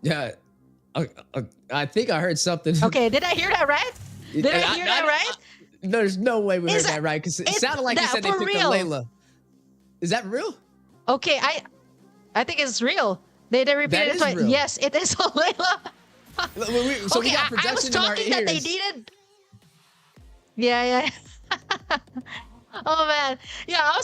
Yeah, I think I heard something. Okay, did I hear that right? Did I hear that right? There's no way we Is heard that that right because it is sounded like you that said they for picked a real? Layla. Is that real? Okay, I think it's real. They That repeated it is twice. real. Yes, it is Layla. So we Okay, got I was production in our talking that they ears. needed. Yeah, yeah. Oh man, yeah. I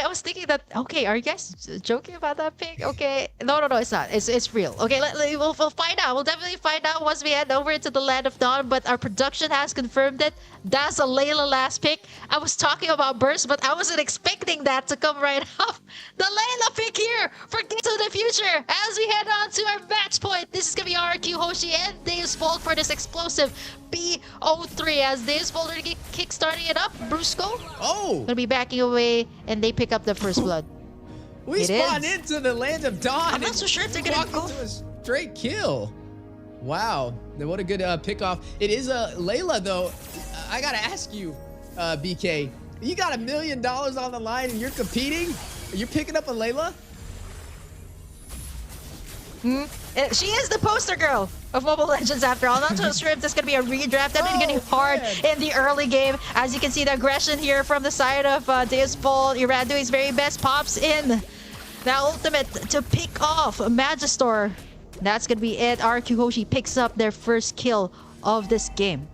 was thinking that. Okay, are you guys joking about that pic? Okay, no, it's not. It's real. Okay, we'll find out. We'll definitely find out once we head over into the land of dawn. But our production has confirmed it. That's a Layla last pick. I was talking about burst, but I wasn't expecting that to come right off. The Layla pick here for Get to the Future as we head on to our match point. This is gonna be RQ Hoshi and Dave's fault for this explosive B03 as Dave's fault are kick-starting it up. Brusco Oh, gonna be backing away, and they pick up the first blood. we It spawned is. into the land of dawn. I'm not and so sure if they're we gonna walked go. into a straight kill. Wow, what a good pick off. It is a Layla though. I gotta ask you, BK, you got $1 million on the line and you're competing? You're picking up a Layla? She is the poster girl of Mobile Legends after all. Not so sure if this is going to be a redraft. That is getting hard man. in the early game. As you can see, the aggression here from the side of Deus Ball. Iran doing his very best. Pops in the ultimate to pick off Magistor. That's going to be it. RQ Hoshi picks up their first kill of this game.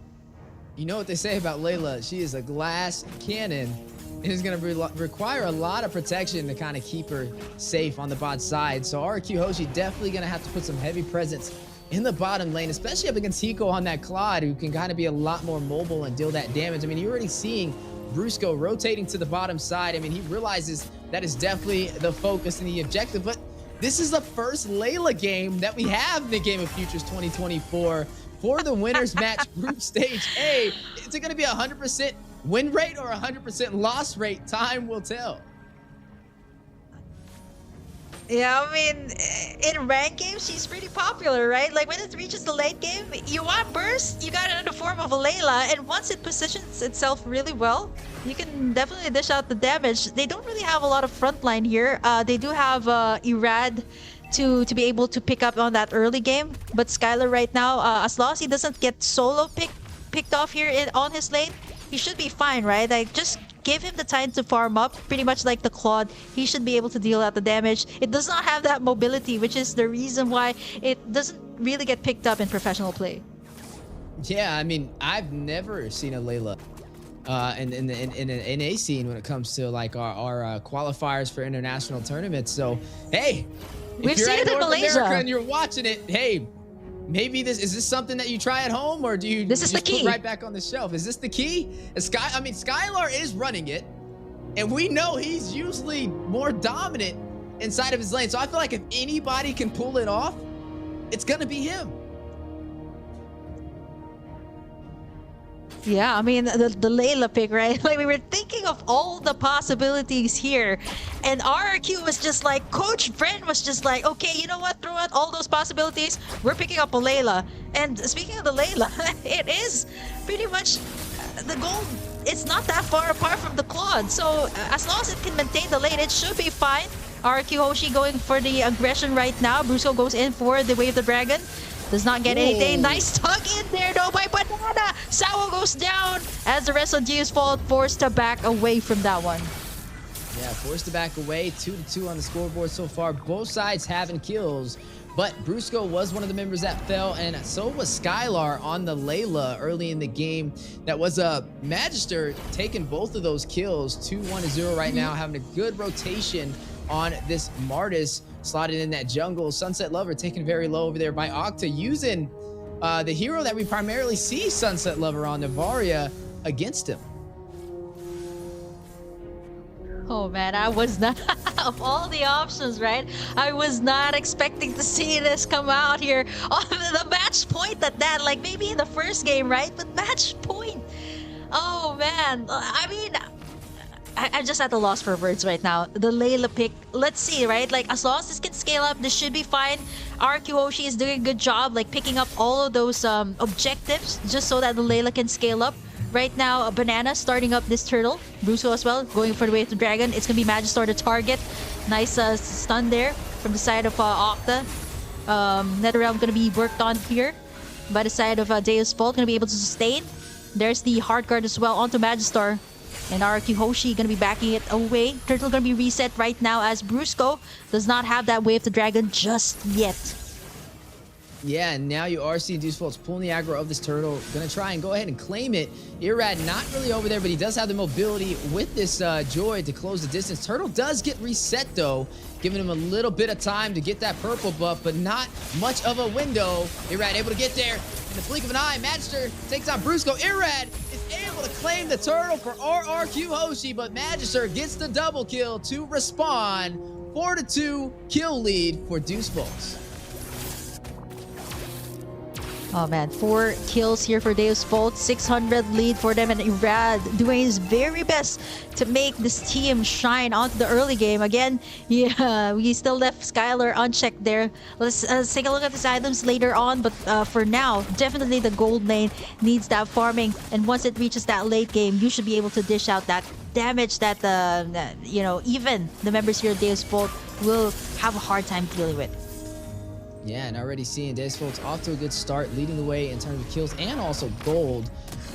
You know what they say about Layla? She is a glass cannon. It is going to require a lot of protection to kind of keep her safe on the bot side. So RQ Hoshi definitely going to have to put some heavy presence in the bottom lane, especially up against Hiko on that Claude, who can kind of be a lot more mobile and deal that damage. I mean, you're already seeing Brusco rotating to the bottom side. I mean, he realizes that is definitely the focus and the objective, but this is the first Layla game that we have in the Game of Futures 2024 for the winners match group stage A. Is it going to be 100% win rate or 100% loss rate? Time will tell. Yeah, I mean, in ranked games, she's pretty popular, right? Like, when it reaches the late game, you want burst, you got it in the form of a Layla, and once it positions itself really well, you can definitely dish out the damage. They don't really have a lot of frontline here. They do have Irad to be able to pick up on that early game, but Skylar right now, as long as he doesn't get solo picked off here on his lane, he should be fine, right? Like, just give him the time to farm up, pretty much like the Claude. He should be able to deal out the damage. It does not have that mobility, which is the reason why it doesn't really get picked up in professional play. Yeah, I mean, I've never seen a Layla in an NA scene when it comes to like our qualifiers for international tournaments. So, hey, if We've you're seen at it in North Malaysia. America and you're watching it, hey, maybe this is something that you try at home, or do you This is just the put key. right back on the shelf? Is this the key? Skylar is running it, and we know he's usually more dominant inside of his lane. So I feel like if anybody can pull it off, it's gonna be him. Yeah, I mean, the Layla pick, right? Like, we were thinking of all the possibilities here. And RRQ was just like, Coach Brent was just like, okay, you know what? Throw out all those possibilities. We're picking up a Layla. And speaking of the Layla, it is pretty much the goal. It's not that far apart from the Claude. So as long as it can maintain the lane, it should be fine. RQ Hoshi going for the aggression right now. Brusco goes in for the Wave of the Dragon. Does not get anything. Whoa. Nice tuck in there though by Banana. Sao goes down as the rest of Gio's fault, forced to back away from that one. Yeah, forced to back away. 2-2 on the scoreboard so far. Both sides having kills, but Brusco was one of the members that fell, and so was Skylar on the Layla early in the game. That was a Magister taking both of those kills. 2-1-0 right now, having a good rotation on this Martis, slotted in that jungle. Sunset Lover taken very low over there by Octa, using the hero that we primarily see Sunset Lover on, Navaria, against him. Oh man, I was not, of all the options, right? I was not expecting to see this come out here on the match point at that. Like, maybe in the first game, right? But match point. Oh man, I mean, I'm just at a loss for words right now. The Layla pick, let's see, right? Like, as long as this can scale up, this should be fine. RQ Hoshi is doing a good job, like, picking up all of those objectives just so that the Layla can scale up. Right now, a Banana starting up this turtle. Brusco as well, going for the Wave of the Dragon. It's gonna be Magistor to target. Nice stun there from the side of Octa. NetherRealm gonna be worked on here by the side of Deus Bolt, gonna be able to sustain. There's the hard guard as well onto Magistar. And RQ Hoshi gonna be backing it away. Turtle gonna be reset right now as Brusco does not have that Wave of the Dragon just yet. Yeah, and now you are seeing Deus Volts pulling the aggro of this turtle. Gonna try and go ahead and claim it. Irrad not really over there, but he does have the mobility with this Joy to close the distance. Turtle does get reset though, giving him a little bit of time to get that purple buff, but not much of a window. Irrad able to get there in the blink of an eye. Magister takes on Brusco. Irrad is able to claim the turtle for RRQ Hoshi, but Magister gets the double kill to respawn. 4-2 kill lead for Deus Volts. Oh man, 4 kills here for Deus Bolt, 600 lead for them, and Irad doing his very best to make this team shine onto the early game. Again, yeah, we still left Skylar unchecked there. Let's take a look at his items later on, but for now, definitely the gold lane needs that farming, and once it reaches that late game, you should be able to dish out that damage that, you know, even the members here at Deus Bolt will have a hard time dealing with. Yeah, and already seeing Deus Volts off to a good start, leading the way in terms of kills and also gold,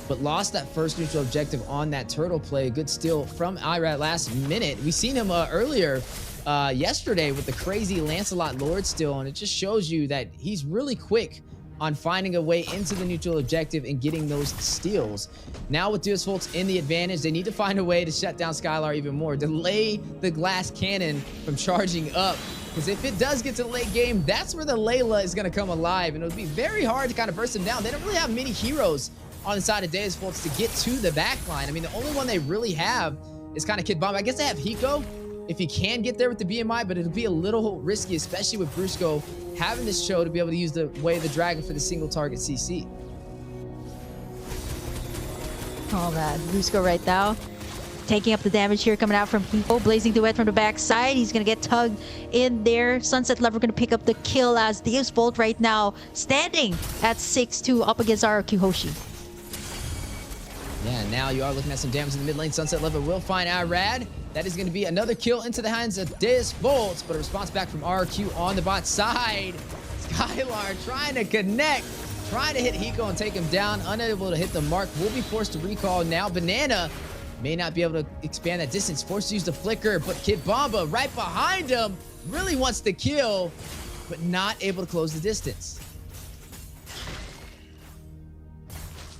but lost that first neutral objective on that turtle play. Good steal from Irad last minute. We seen him earlier yesterday with the crazy Lancelot Lord steal, and it just shows you that he's really quick on finding a way into the neutral objective and getting those steals. Now with Deus Volts in the advantage, they need to find a way to shut down Skylar even more, delay the glass cannon from charging up. Because if it does get to the late game, that's where the Layla is going to come alive. And it'll be very hard to kind of burst him down. They don't really have many heroes on the side of Deus Volts to get to the back line. I mean, the only one they really have is kind of Kid Bomb. I guess they have Hiko if he can get there with the BMI, but it'll be a little risky, especially with Brusco having this show to be able to use the Way of the Dragon for the single target CC. Oh man, Brusco right now taking up the damage here, coming out from Hiko. Blazing Duet from the backside. He's going to get tugged in there. Sunset Lover going to pick up the kill as Deus Bolt right now standing at 6-2 up against RQ Hoshi. Yeah, now you are looking at some damage in the mid lane. Sunset Lover will find Irad. That is going to be another kill into the hands of Deus Bolt, but a response back from RQ on the bot side. Skylar trying to connect, trying to hit Hiko and take him down. Unable to hit the mark. Will be forced to recall now. Banana may not be able to expand that distance. Forced to use the flicker, but Kid Bomba right behind him really wants to kill, but not able to close the distance.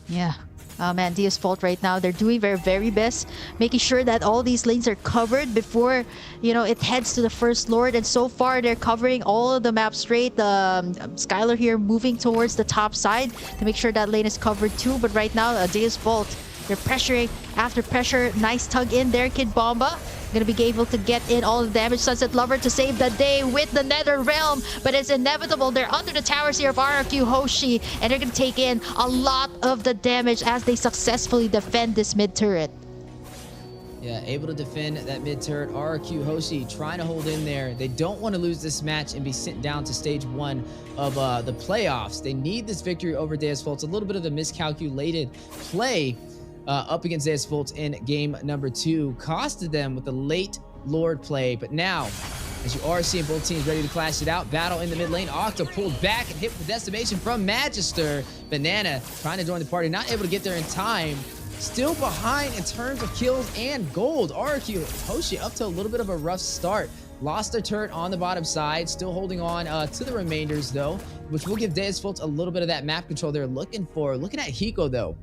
Yeah. Oh man, Deus Bolt right now, they're doing their very best, making sure that all these lanes are covered before, you know, it heads to the first Lord. And so far, they're covering all of the map straight. Skylar here moving towards the top side to make sure that lane is covered too. But right now, Deus Bolt, they're pressuring after pressure. Nice tug in there, Kid Bomba. Gonna be able to get in all the damage. Sunset Lover to save the day with the Nether Realm, but it's inevitable. They're under the towers here of RQ Hoshi, and they're gonna take in a lot of the damage as they successfully defend this mid turret. Yeah, able to defend that mid turret. RQ Hoshi trying to hold in there. They don't want to lose this match and be sent down to stage 1 of the playoffs. They need this victory over Deus Volts. A little bit of the miscalculated play up against Deus Volts in game number 2 costed them with the late Lord play. But now, as you are seeing both teams ready to clash it out, battle in the mid lane. Octa pulled back and hit with the decimation from Magister. Banana trying to join the party, not able to get there in time. Still behind in terms of kills and gold. RQ Hoshi up to a little bit of a rough start. Lost their turret on the bottom side, still holding on to the remainders though, which will give Deus Volts a little bit of that map control they're looking for. Looking at Hiko though,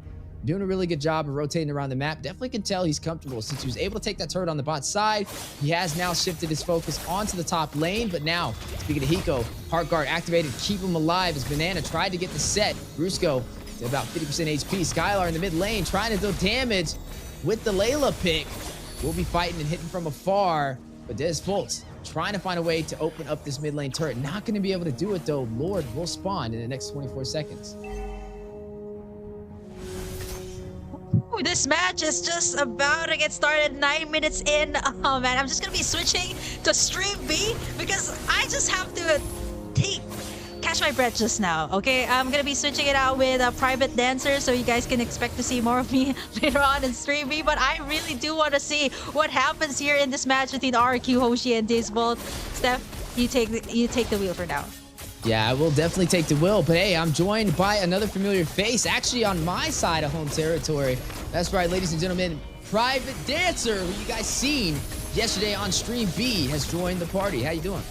doing a really good job of rotating around the map. Definitely can tell he's comfortable since he was able to take that turret on the bot side. He has now shifted his focus onto the top lane, but now, speaking of Hiko, Heart Guard activated, keep him alive as Banana tried to get the set. Brusco to about 50% HP. Skylar in the mid lane trying to deal damage with the Layla pick. We'll be fighting and hitting from afar, but Deus Volts trying to find a way to open up this mid lane turret. Not going to be able to do it though. Lord will spawn in the next 24 seconds. Ooh, this match is just about to get started. 9 minutes in. Oh man, I'm just gonna be switching to stream B because I just have to catch my breath just now. Okay, I'm gonna be switching it out with a private dancer, so you guys can expect to see more of me later on in stream B. But I really do want to see what happens here in this match between RQ Hoshi and Deus Bolt. Steph, you take the wheel for now. Yeah, I will definitely take the will, but hey, I'm joined by another familiar face, actually on my side of home territory. That's right, ladies and gentlemen, Private Dancer, who you guys seen yesterday on Stream B, has joined the party. How you doing?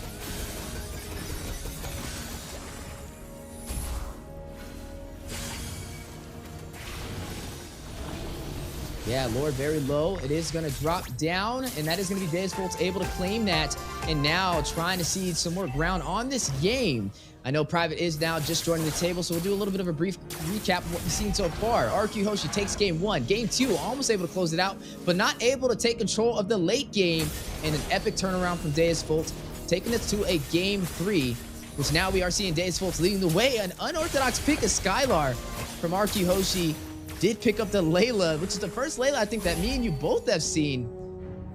Yeah, Lord very low. It is going to drop down, and that is going to be Deus Volt's able to claim that, and now trying to cede some more ground on this game. I know Private is now just joining the table, so we'll do a little bit of a brief recap of what we've seen so far. RQ Hoshi takes game 1. Game 2, almost able to close it out, but not able to take control of the late game, and an epic turnaround from Deus Volt, taking us to a game 3, which now we are seeing Deus Volt leading the way. An unorthodox pick of Skylar from RQ Hoshi. Did pick up the Layla, which is the first Layla I think that me and you both have seen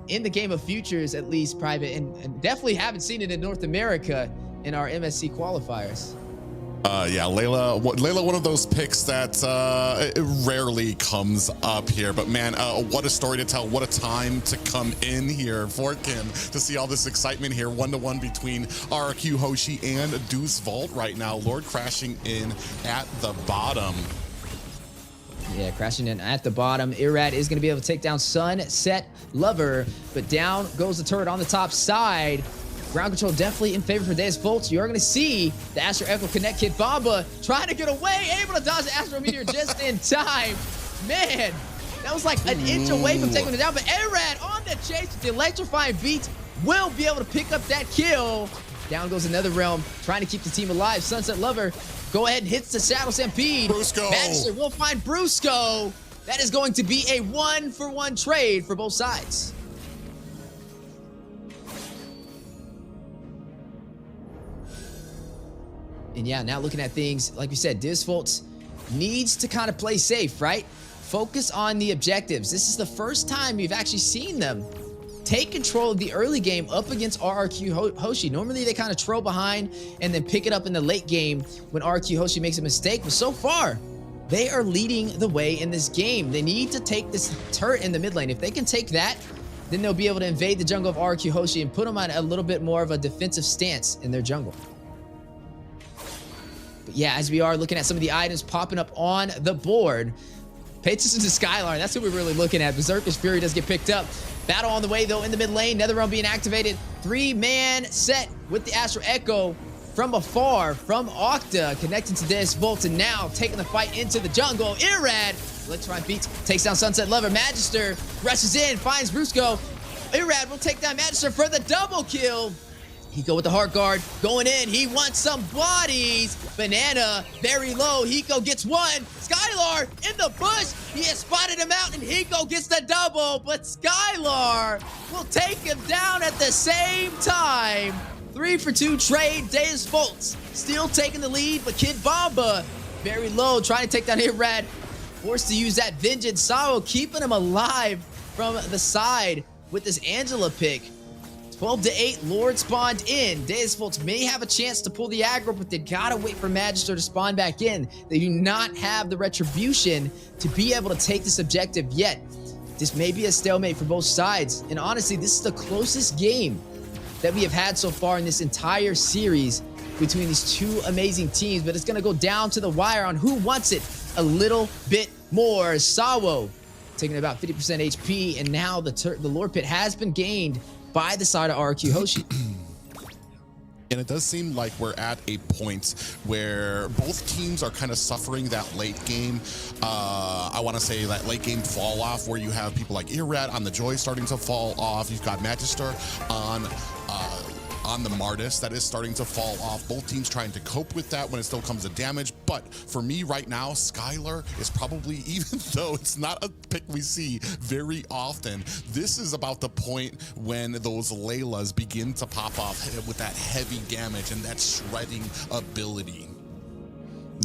in the game of futures, at least, Private, and definitely haven't seen it in North America in our MSC qualifiers. Yeah, Layla, one of those picks that it rarely comes up here, but man, what a story to tell. What a time to come in here for Kim to see all this excitement here. 1-to-1 between RQ Hoshi and Deus Volt right now. Lord crashing in at the bottom. Yeah, crashing in at the bottom. Irad is going to be able to take down Sunset Lover, but down goes the turret on the top side. Ground control definitely in favor for Deus Volt. You're going to see the Astro Echo connect Kid Bamba trying to get away, able to dodge the Astro Meteor just in time. Man, that was like an inch away from taking it down, but Irad on the chase with the electrifying beat will be able to pick up that kill. Down goes another realm, trying to keep the team alive. Sunset Lover go ahead and hits the Shadow Stampede. Brusco. Magister will find Brusco. That is going to be a 1-for-1 trade for both sides. And yeah, now looking at things, like we said, Deus Volt needs to kind of play safe, right? Focus on the objectives. This is the first time you've actually seen them take control of the early game up against RQ Hoshi. Normally they kind of trail behind and then pick it up in the late game when RQ Hoshi makes a mistake. But so far, they are leading the way in this game. They need to take this turret in the mid lane. If they can take that, then they'll be able to invade the jungle of RQ Hoshi and put them on a little bit more of a defensive stance in their jungle. But yeah, as we are looking at some of the items popping up on the board, pay attention to Skylar. That's what we're really looking at. Berserker's Fury does get picked up. Battle on the way, though, in the mid lane. Netherrealm being activated. 3-man set with the Astro Echo from afar from Octa, connecting to Deus Volt, and now taking the fight into the jungle. Irad, electrifying beats, takes down Sunset Lover. Magister rushes in, finds Brusco. Irad will take down Magister for the double kill. Hiko with the heart guard going in. He wants some bodies. Banana very low. Hiko gets one. Skylar in the bush. He has spotted him out, and Hiko gets the double. But Skylar will take him down at the same time. 3-for-2 trade. Deus Volt still taking the lead, but Kid Bamba very low, trying to take down Irad. Forced to use that Vengeance. Sao keeping him alive from the side with this Angela pick. 12-8, Lord spawned in. Deus Volt may have a chance to pull the aggro, but they gotta wait for Magister to spawn back in. They do not have the retribution to be able to take this objective yet. This may be a stalemate for both sides. And honestly, this is the closest game that we have had so far in this entire series between these two amazing teams, but it's gonna go down to the wire on who wants it a little bit more. Sawo taking about 50% HP, and now the Lord Pit has been gained by the side of RQ Hoshi. And it does seem like we're at a point where both teams are kind of suffering that late game. I want to say that late game fall off where you have people like Irad on the Joy starting to fall off. You've got Magister on the Martis that is starting to fall off. Both teams trying to cope with that when it still comes to damage. But for me right now, Skylar is probably, even though it's not a pick we see very often, this is about the point when those Laylas begin to pop off with that heavy damage and that shredding ability.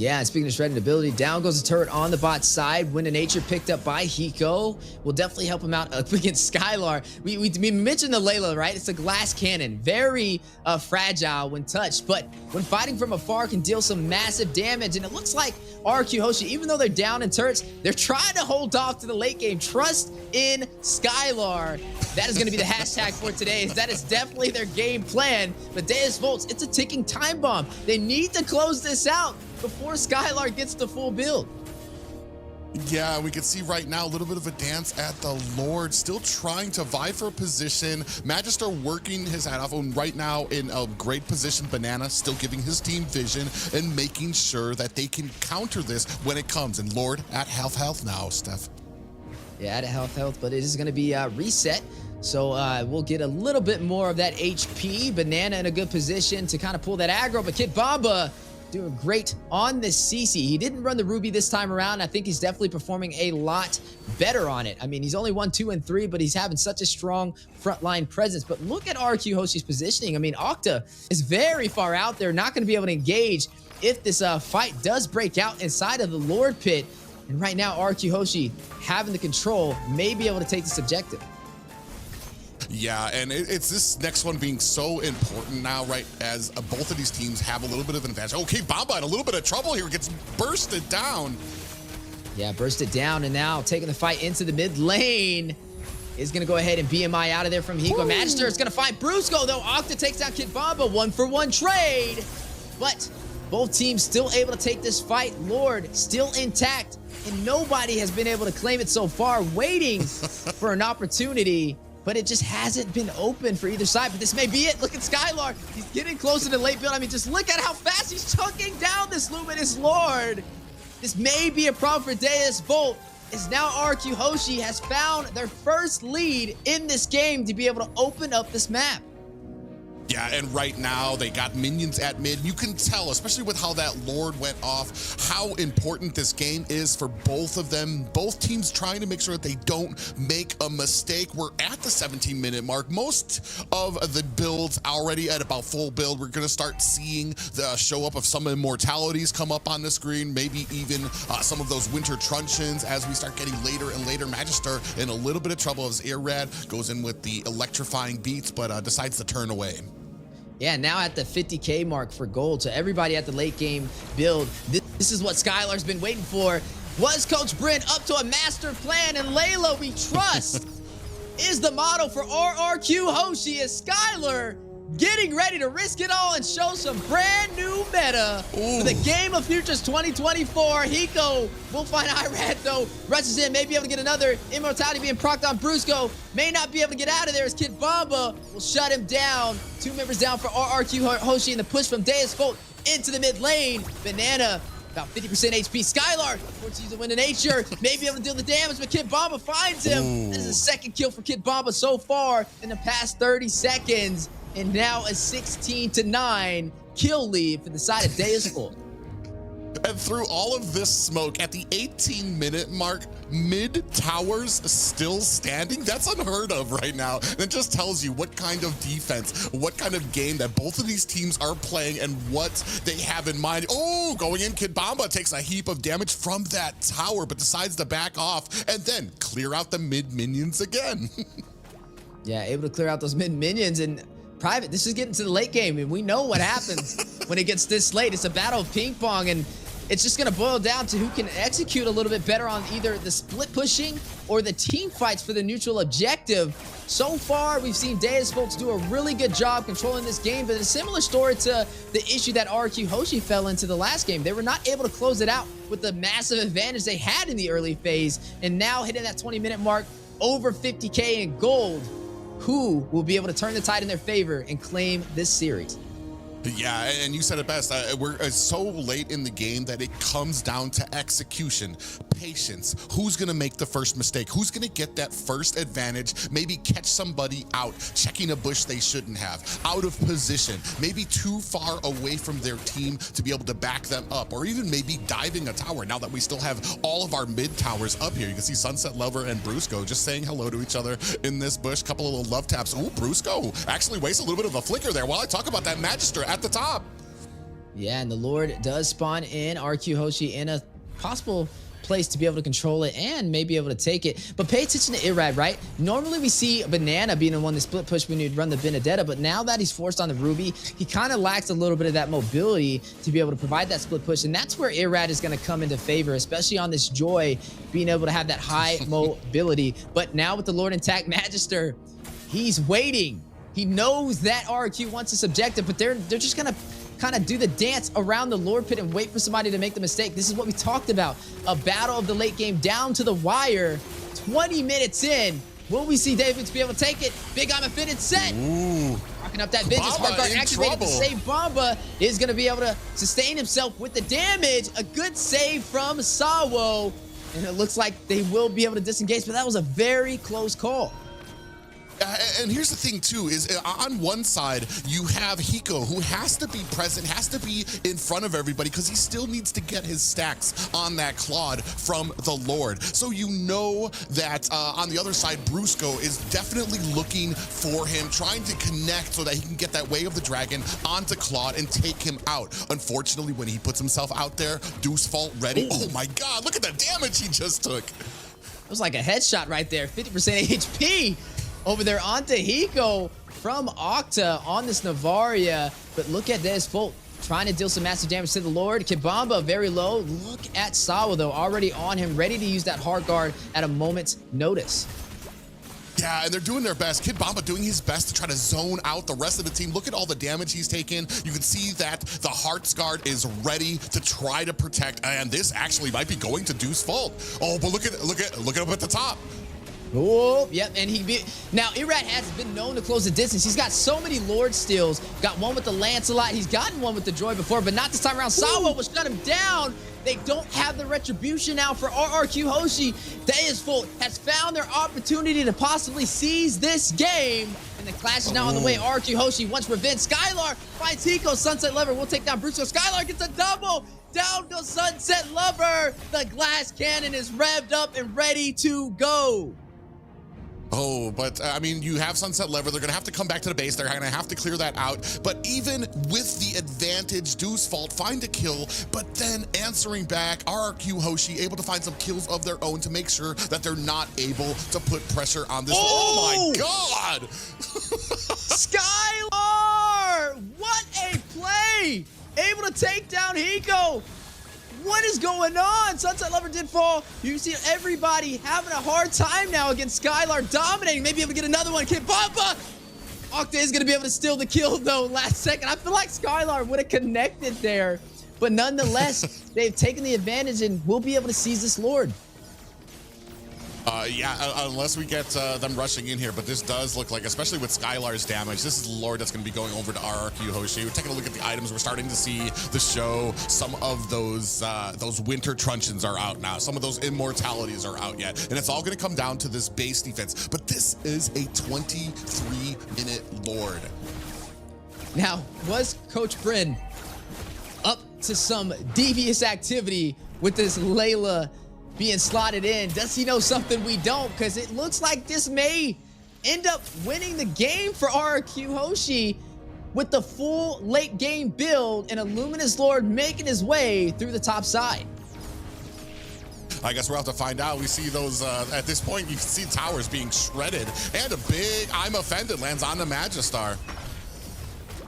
Yeah, and speaking of shredding ability, down goes the turret on the bot side. Wind of Nature picked up by Hiko will definitely help him out against Skylar. We mentioned the Layla, right? It's a glass cannon, very fragile when touched, but when fighting from afar can deal some massive damage. And it looks like RQ Hoshi, even though they're down in turrets, they're trying to hold off to the late game. Trust in Skylar. That is going to be the hashtag for today. That is definitely their game plan. But Deus Volts, it's a ticking time bomb. They need to close this out before Skylar gets the full build. Yeah, we can see right now a little bit of a dance at the Lord, still trying to vie for a position. Magister working his hat off, and right now in a great position. Banana still giving his team vision and making sure that they can counter this when it comes. And Lord at health now, Steph. Yeah, at health, but it is going to be reset. So we'll get a little bit more of that HP. Banana in a good position to kind of pull that aggro, but Kid Bomba doing great on the CC. He didn't run the Ruby this time around. I think he's definitely performing a lot better on it. I mean, he's only 1, 2, and 3, but he's having such a strong frontline presence. But look at RQ Hoshi's positioning. I mean, Octa is very far out there, not going to be able to engage if this fight does break out inside of the Lord Pit. And right now, RQ Hoshi having the control may be able to take this objective. Yeah, and it's this next one being so important now, right, as both of these teams have a little bit of an advantage. Okay, Bamba in a little bit of trouble here, gets bursted down. Yeah, bursted down, and now taking the fight into the mid lane is going to go ahead and BMI out of there from Hiko. Magister is going to find Brusco, though. Octa takes down Kid Bamba, 1-for-1 trade. But both teams still able to take this fight. Lord still intact, and nobody has been able to claim it so far, waiting for an opportunity. But it just hasn't been open for either side. But this may be it. Look at Skylar. He's getting closer to late build. I mean, just look at how fast he's chunking down this Luminous Lord. This may be a problem for Deus Volt, as now RQ Hoshi has found their first lead in this game to be able to open up this map. Yeah, and right now they got minions at mid. You can tell, especially with how that Lord went off, how important this game is for both of them. Both teams trying to make sure that they don't make a mistake. We're at the 17-minute mark. Most of the builds already at about full build. We're going to start seeing the show up of some immortalities come up on the screen, maybe even some of those winter truncheons as we start getting later and later. Magister in a little bit of trouble as Irrad goes in with the electrifying beats, but decides to turn away. Yeah, now at the 50K mark for gold. So everybody at the late game build, this is what Skylar's been waiting for. Was Coach Brent up to a master plan? And Layla, we trust, is the motto for RRQ Hoshi, as Skylar getting ready to risk it all and show some brand new meta for the Game of Futures 2024. Hiko will find Irad, though. Rushes in, may be able to get another immortality being procced on Brusco. May not be able to get out of there as Kid Bamba will shut him down. 2 members down for RRQ Hoshi, and the push from Deus Volt into the mid lane. Banana about 50% HP. Skylar, unfortunately, he's a Wind of Nature. May be able to deal the damage, but Kid Bamba finds him. This is the second kill for Kid Bamba so far in the past 30 seconds. And now a 16-9 kill lead for the side of Deus Volt. And through all of this smoke, at the 18-minute mark, mid towers still standing. That's unheard of right now. And it just tells you what kind of defense, what kind of game that both of these teams are playing and what they have in mind. Oh, going in, Kid Bamba takes a heap of damage from that tower, but decides to back off and then clear out the mid minions again. Yeah, able to clear out those mid minions. And Private, this is getting to the late game, and we know what happens when it gets this late. It's a battle of ping pong, and it's just going to boil down to who can execute a little bit better on either the split pushing or the team fights for the neutral objective. So far, we've seen Deus Volts do a really good job controlling this game, but a similar story to the issue that RQ Hoshi fell into the last game. They were not able to close it out with the massive advantage they had in the early phase, and now hitting that 20-minute mark, over 50K in gold. Who will be able to turn the tide in their favor and claim this series? Yeah, and you said it best. We're so late in the game that it comes down to execution, patience. Who's going to make the first mistake? Who's going to get that first advantage? Maybe catch somebody out, checking a bush they shouldn't have, out of position, maybe too far away from their team to be able to back them up, or even maybe diving a tower. Now that we still have all of our mid towers up here, you can see Sunset Lover and Brusco just saying hello to each other in this bush. Couple of little love taps. Oh, Brusco actually wastes a little bit of a flicker there while I talk about that Magister at the top. Yeah, and the Lord does spawn in RQ Hoshi in a possible place to be able to control it and maybe able to take it. But pay attention to Irad, right? Normally we see Banana being the one to split push when you'd run the Benedetta, but now that he's forced on the Ruby, he kind of lacks a little bit of that mobility to be able to provide that split push. And that's where Irad is going to come into favor, especially on this Joy, being able to have that high mobility. But now with the Lord intact Magister, he's waiting. He knows that RQ wants this objective, but they're just going to kind of do the dance around the Lord Pit and wait for somebody to make the mistake. This is what we talked about. A battle of the late game down to the wire. 20 minutes in. Will we see David to be able to take it? Big I'm offended set. Ooh. Rocking up that Vengeance. Smart guard activated to save Bamba. Is going to be able to sustain himself with the damage. A good save from Sawo. And it looks like they will be able to disengage, but that was a very close call. And here's the thing too, is on one side, you have Hiko, who has to be present, has to be in front of everybody, because he still needs to get his stacks on that Claude from the Lord. So you know that on the other side, Brusco is definitely looking for him, trying to connect so that he can get that Way of the Dragon onto Claude and take him out. Unfortunately, when he puts himself out there, Deuce Fault ready. Oh my God, look at the damage he just took. It was like a headshot right there, 50% HP. Over there onto Hiko from Octa on this Navaria. But look at this, Volt trying to deal some massive damage to the Lord. Kibamba very low. Look at Sawa though, already on him, ready to use that hard guard at a moment's notice. Yeah, and they're doing their best. Kid Bamba doing his best to try to zone out the rest of the team. Look at all the damage he's taken. You can see that the Hearts Guard is ready to try to protect, and this actually might be going to Deuce Fault. Oh, but look at him at the top. Oh, yep, and now Irad has been known to close the distance. He's got so many Lord steals. Got one with the Lancelot. He's gotten one with the Joy before, but not this time around. Sawa will shut him down. They don't have the retribution now for RRQ Hoshi. Deus Volt has found their opportunity to possibly seize this game. And the clash is now on the way. RRQ Hoshi wants revenge. Skylar finds Hiko. Sunset Lover will take down Brusco. Skylar gets a double. Down goes Sunset Lover. The glass cannon is revved up and ready to go. Oh, but I mean, you have Sunset Lever. They're going to have to come back to the base. They're going to have to clear that out. But even with the advantage, Deuce Fault find a kill, but then answering back, RRQ Hoshi able to find some kills of their own to make sure that they're not able to put pressure on this. Oh my God! Skylar! What a play! Able to take down Hiko. What is going on? Sunset Lover did fall. You see everybody having a hard time now against Skylar, dominating. Maybe able to get another one. Kid Papa! Octa is going to be able to steal the kill, though, last second. I feel like Skylar would have connected there. But nonetheless, they've taken the advantage and will be able to seize this Lord. Yeah, unless we get them rushing in here, but this does look like, especially with Skylar's damage, this is the Lord that's going to be going over to RRQ Hoshi. We're taking a look at the items. We're starting to see the show. Some of those winter truncheons are out now. Some of those immortalities are out yet. And it's all going to come down to this base defense. But this is a 23-minute Lord. Now, was Coach Bryn up to some devious activity with this Layla being slotted in? Does he know something we don't? Because it looks like this may end up winning the game for RRQ Hoshi with the full late game build and a Luminous Lord making his way through the top side. I guess we'll have to find out. We see those, at this point, you can see towers being shredded, and a big I'm Offended lands on the Magistar.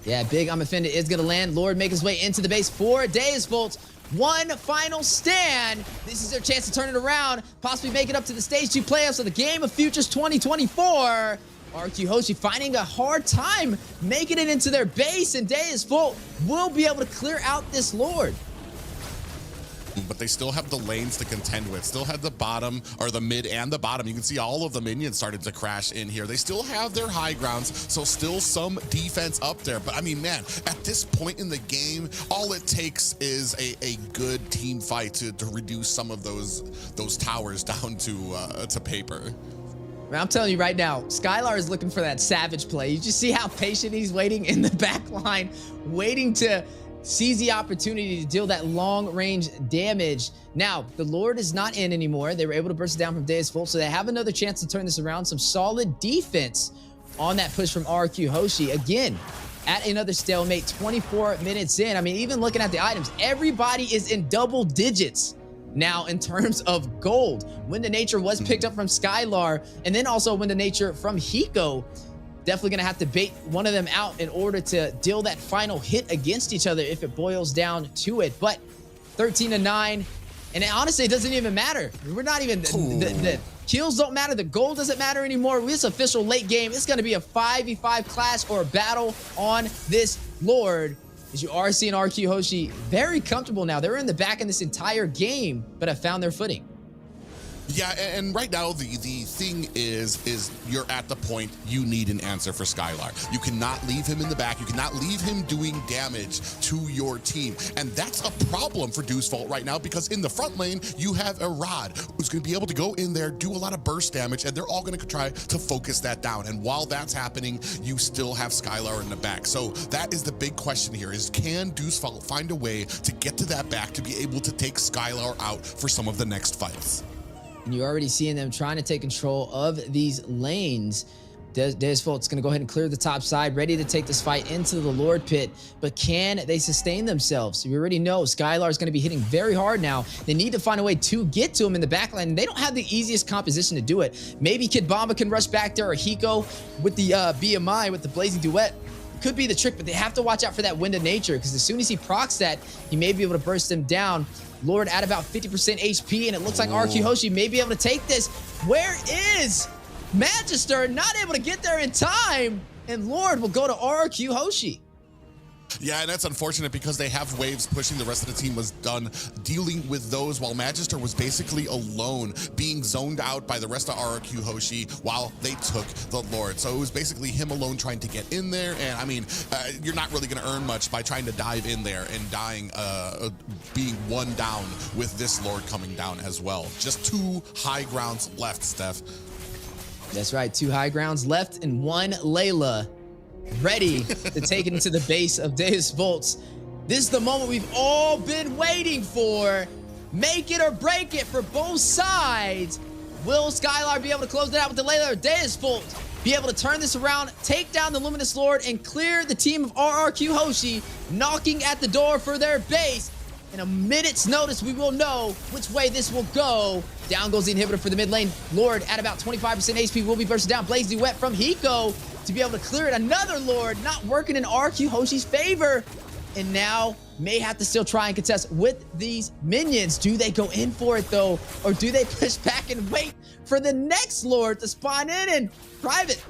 Yeah, big I'm Offended is going to land. Lord make his way into the base for Deus Volt. One final stand. This is their chance to turn it around, possibly make it up to the Stage 2 playoffs of the Game of Futures 2024. RQ Hoshi finding a hard time making it into their base, and Deus Volt will be able to clear out this Lord. But they still have the lanes to contend with. Still have the bottom, or the mid and the bottom. You can see all of the minions started to crash in here. They still have their high grounds, so still some defense up there. But I mean, man, at this point in the game, all it takes is a good team fight to reduce some of those towers down to paper. I'm telling you right now, Skylar is looking for that savage play. You just see how patient he's waiting in the back line, waiting to seize the opportunity to deal that long-range damage. Now, the Lord is not in anymore. They were able to burst it down from Deus Volt, so they have another chance to turn this around. Some solid defense on that push from RQ Hoshi. Again, at another stalemate 24 minutes in. I mean, even looking at the items, everybody is in double digits now in terms of gold. Wind of Nature was picked up from Skylar, and then also Wind of Nature from Hiko. Definitely gonna have to bait one of them out in order to deal that final hit against each other if it boils down to it. But 13-9, and honestly, it doesn't even matter. We're not even, the kills don't matter, the gold doesn't matter anymore. This official late game, it's gonna be a 5v5 clash or a battle on this Lord. As you are seeing RQ Hoshi very comfortable now. They're in the back in this entire game, but have found their footing. Yeah, and right now the thing is you're at the point you need an answer for Skylar. You cannot leave him in the back. You cannot leave him doing damage to your team. And that's a problem for DeuceVault right now, because in the front lane, you have a Rod who's going to be able to go in there, do a lot of burst damage, and they're all going to try to focus that down. And while that's happening, you still have Skylar in the back. So that is the big question here, is can DeuceVault find a way to get to that back to be able to take Skylar out for some of the next fights? And you're already seeing them trying to take control of these lanes. DeuceVault's going to go ahead and clear the top side, ready to take this fight into the Lord Pit. But can they sustain themselves? We already know Skylar's going to be hitting very hard now. They need to find a way to get to him in the backline. And they don't have the easiest composition to do it. Maybe Kid Bomba can rush back there, or Hiko with the BMI, with the Blazing Duet. Could be the trick, but they have to watch out for that Wind of Nature, because as soon as he procs that, he may be able to burst them down. Lord at about 50% HP, and it looks like RQ Hoshi may be able to take this. Where is Magister? Not able to get there in time, and Lord will go to RQ Hoshi. Yeah, and that's unfortunate, because they have waves pushing. The rest of the team was done dealing with those, while Magister was basically alone, being zoned out by the rest of RQ Hoshi while they took the Lord. So it was basically him alone trying to get in there. And I mean, you're not really going to earn much by trying to dive in there and dying, being one down with this Lord coming down as well. Just 2 high grounds left, Steph. That's right, 2 high grounds left and 1 Layla ready to take it into the base of DeuceVault. This is the moment we've all been waiting for. Make it or break it for both sides. Will Skylar be able to close it out with the Layla, or DeuceVault be able to turn this around, take down the Luminous Lord, and clear the team of RRQ Hoshi, knocking at the door for their base? In a minute's notice, we will know which way this will go. Down goes the inhibitor for the mid lane. Lord at about 25% HP will be bursted down. Blaze Duet from Hiko to be able to clear it. Another Lord not working in RQ Hoshi's favor. And now may have to still try and contest with these minions. Do they go in for it though? Or do they push back and wait for the next Lord to spawn in? And Private,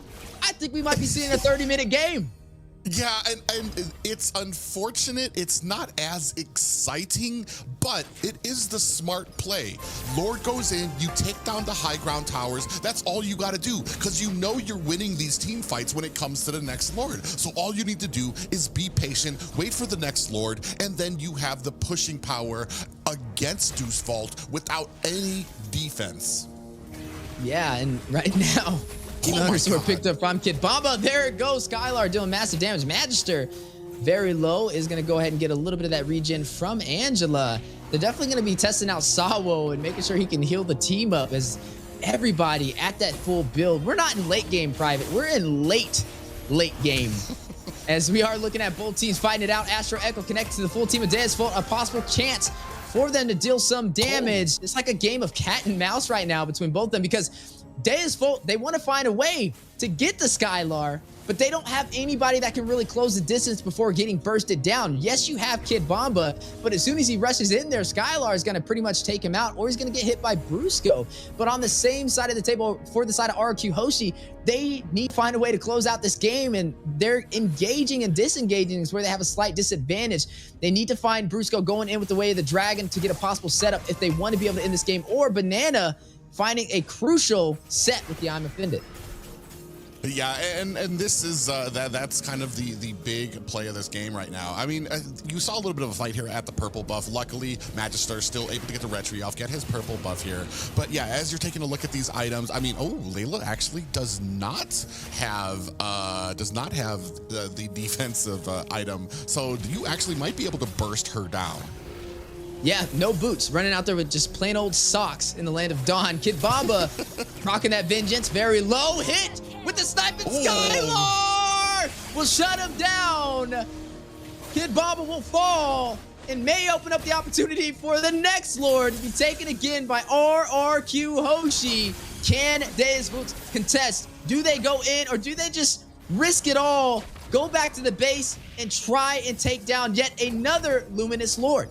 I think we might be seeing a 30-minute game. Yeah, and it's unfortunate. It's not as exciting, but it is the smart play. Lord goes in, you take down the high ground towers. That's all you got to do, because you know you're winning these team fights when it comes to the next Lord. So all you need to do is be patient, wait for the next Lord, and then you have the pushing power against DeuceVault without any defense. Yeah, and right now, Underscore picked up from Kid Bomba. There it goes. Skylar doing massive damage. Magister, very low, is going to go ahead and get a little bit of that regen from Angela. They're definitely going to be testing out Sawo and making sure he can heal the team up, as everybody at that full build. We're not in late game, Private. We're in late game. As we are looking at both teams fighting it out. Astro Echo connected to the full team of DeuceVault. A possible chance for them to deal some damage. It's like a game of cat and mouse right now between both of them, because DeuceVault, they want to find a way to get the Skylar, but they don't have anybody that can really close the distance before getting bursted down. Yes, you have Kid Bomba, but as soon as he rushes in there, Skylar is going to pretty much take him out, or he's going to get hit by Brusco. But on the same side of the table, for the side of RQ Hoshi, they need to find a way to close out this game, and they're engaging and disengaging is where they have a slight disadvantage. They need to find Brusco going in with the way of the dragon to get a possible setup if they want to be able to end this game, or Banana finding a crucial set with the I'm Offended. Yeah, and this is that's kind of the big play of this game right now. I mean, you saw a little bit of a fight here at the purple buff. Luckily, Magister still able to get the retry off, get his purple buff here. But yeah, as you're taking a look at these items, I mean, oh, Layla actually does not have the defensive item, so you actually might be able to burst her down. Yeah, no boots. Running out there with just plain old socks in the land of Dawn. Kid Bomba rocking that vengeance. Very low hit with the sniping Skylar. will shut him down. Kid Baba will fall and may open up the opportunity for the next Lord to be taken again by RRQ Hoshi. Can Deus Vult contest? Do they go in or do they just risk it all, go back to the base and try and take down yet another Luminous Lord?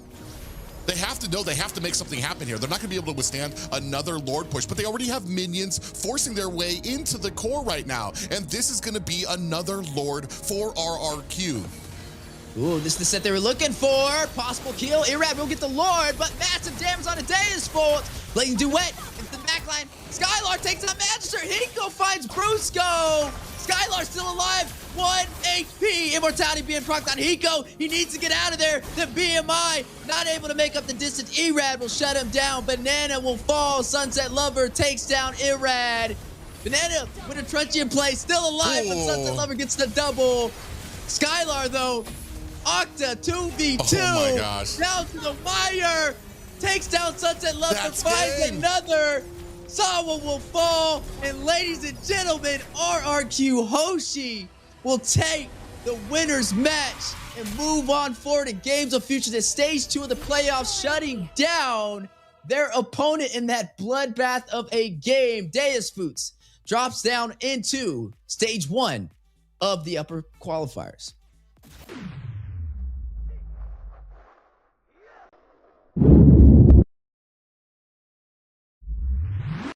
They have to know they have to make something happen here. They're not going to be able to withstand another Lord push, but they already have minions forcing their way into the core right now. And this is going to be another Lord for RRQ. Ooh, this is the set they were looking for. Possible kill. Irab will get the Lord, but massive damage on a Deus Vult. Blatant Duet into the backline. Skylar takes out Magister. Hiko finds Brusco. Skylar still alive. 1 HP. Immortality being procced on Hiko. He needs to get out of there. The BMI not able to make up the distance. Irad will shut him down. Banana will fall. Sunset Lover takes down Irad. Banana with a truncheon play. Still alive, but Sunset Lover gets the double. Skylar, though, Octa 2v2. Oh my gosh. Down to the wire. Takes down Sunset Lover. That's Finds game. another. Sawa will fall. And ladies and gentlemen, RRQ Hoshi will take the winner's match and move on forward in Games of Future to stage 2 of the playoffs, shutting down their opponent in that bloodbath of a game. Deus Vult drops down into stage 1 of the upper qualifiers.